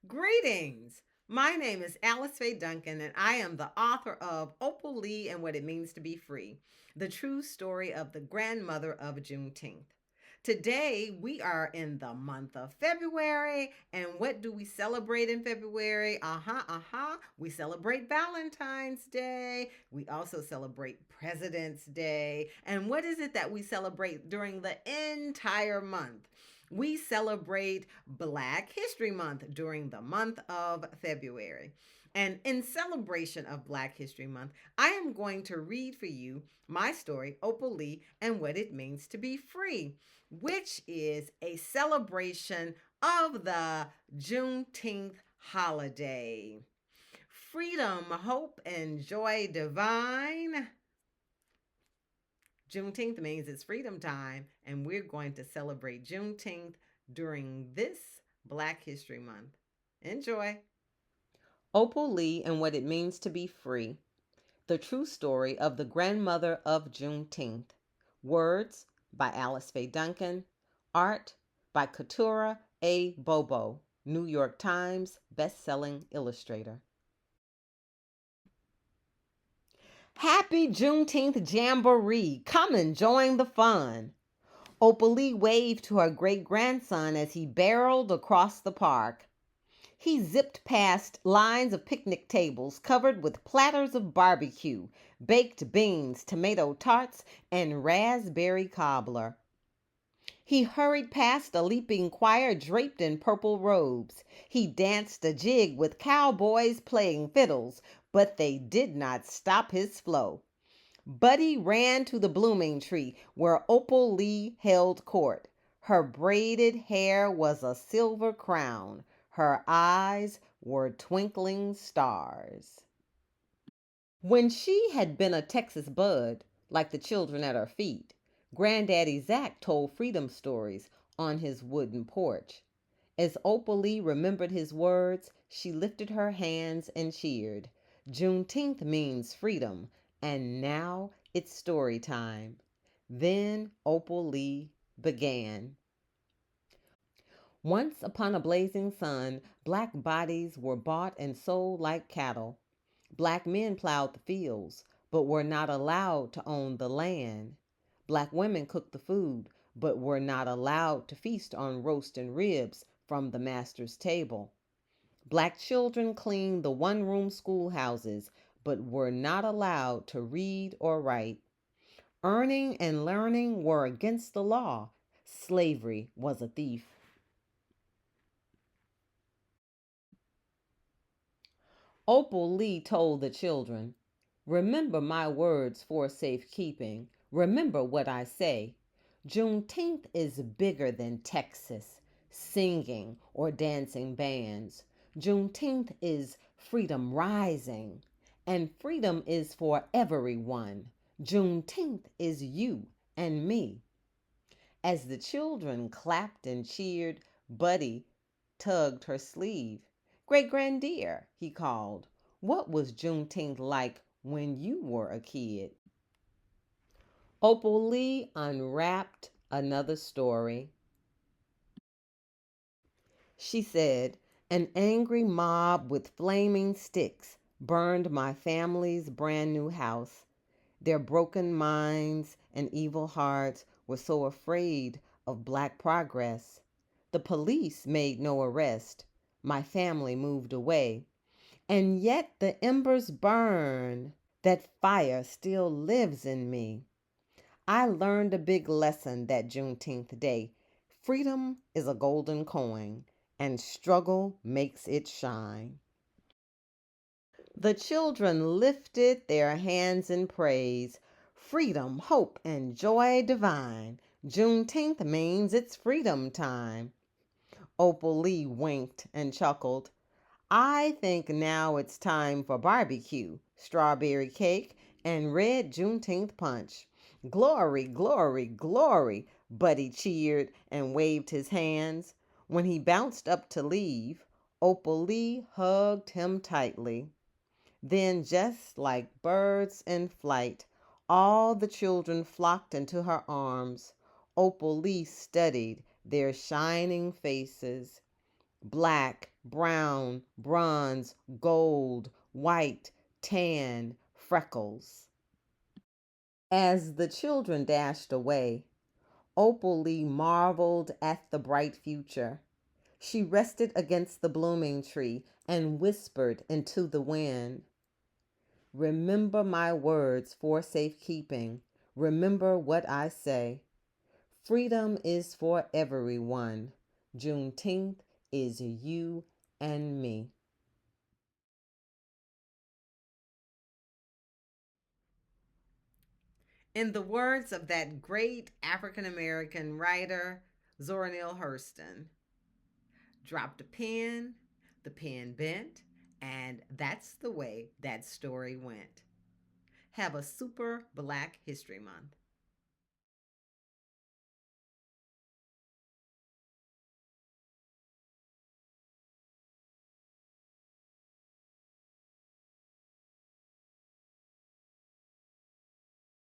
Greetings. My name is Alice Faye Duncan, and I am the author of Opal Lee and What It Means to Be Free, the true story of the grandmother of Juneteenth. Today, we are in the month of February, and what do we celebrate in February? We celebrate Valentine's Day. We also celebrate President's Day. And what is it that we celebrate during the entire month? We celebrate Black History Month during the month of February. And in celebration of Black History Month, I am going to read for you my story, Opal Lee, and what it means to be free, which is a celebration of the Juneteenth holiday. Freedom, hope, and joy divine. Juneteenth means it's freedom time, and we're going to celebrate Juneteenth during this Black History Month. Enjoy. Opal Lee and What It Means to Be Free, the true story of the grandmother of Juneteenth. Words by Alice Faye Duncan. Art by Katura A. Bobo, New York Times best-selling illustrator. Happy Juneteenth Jamboree! Come and join the fun. Opal Lee waved to her great-grandson as he barreled across the park. He zipped past lines of picnic tables covered with platters of barbecue, baked beans, tomato tarts, and raspberry cobbler. He hurried past a leaping choir draped in purple robes. He danced a jig with cowboys playing fiddles, but they did not stop his flow. Buddy ran to the blooming tree where Opal Lee held court. Her braided hair was a silver crown. Her eyes were twinkling stars. When she had been a Texas bud, like the children at her feet, Granddaddy Zach told freedom stories on his wooden porch. As Opal Lee remembered his words, she lifted her hands and cheered. Juneteenth means freedom, and now it's story time. Then Opal Lee began. Once upon a blazing sun, black bodies were bought and sold like cattle. Black men plowed the fields, but were not allowed to own the land. Black women cooked the food, but were not allowed to feast on roast and ribs from the master's table. Black children cleaned the one-room schoolhouses, but were not allowed to read or write. Earning and learning were against the law. Slavery was a thief. Opal Lee told the children, "Remember my words for safekeeping. Remember what I say. Juneteenth is bigger than Texas, singing, or dancing bands. Juneteenth is freedom rising, and freedom is for everyone. Juneteenth is you and me." As the children clapped and cheered, Buddy tugged her sleeve. "Great granddear," he called, "what was Juneteenth like when you were a kid?" Opal Lee unwrapped another story. She said, "An angry mob with flaming sticks burned my family's brand new house. Their broken minds and evil hearts were so afraid of black progress. The police made no arrest. My family moved away. And yet the embers burn. That fire still lives in me. I learned a big lesson that Juneteenth day. Freedom is a golden coin, and struggle makes it shine." The children lifted their hands in praise. Freedom, hope, and joy divine. Juneteenth means it's freedom time. Opal Lee winked and chuckled. "I think now it's time for barbecue, strawberry cake, and red Juneteenth punch." "Glory, glory, glory," Buddy cheered and waved his hands. When he bounced up to leave, Opal Lee hugged him tightly. Then, just like birds in flight, all the children flocked into her arms. Opal Lee studied their shining faces. Black, brown, bronze, gold, white, tan, freckles. As the children dashed away, Opal Lee marveled at the bright future. She rested against the blooming tree and whispered into the wind, "Remember my words for safekeeping. Remember what I say. Freedom is for everyone. Juneteenth is you and me." In the words of that great African American writer, Zora Neale Hurston, dropped a pen, the pen bent, and that's the way that story went. Have a super Black History Month.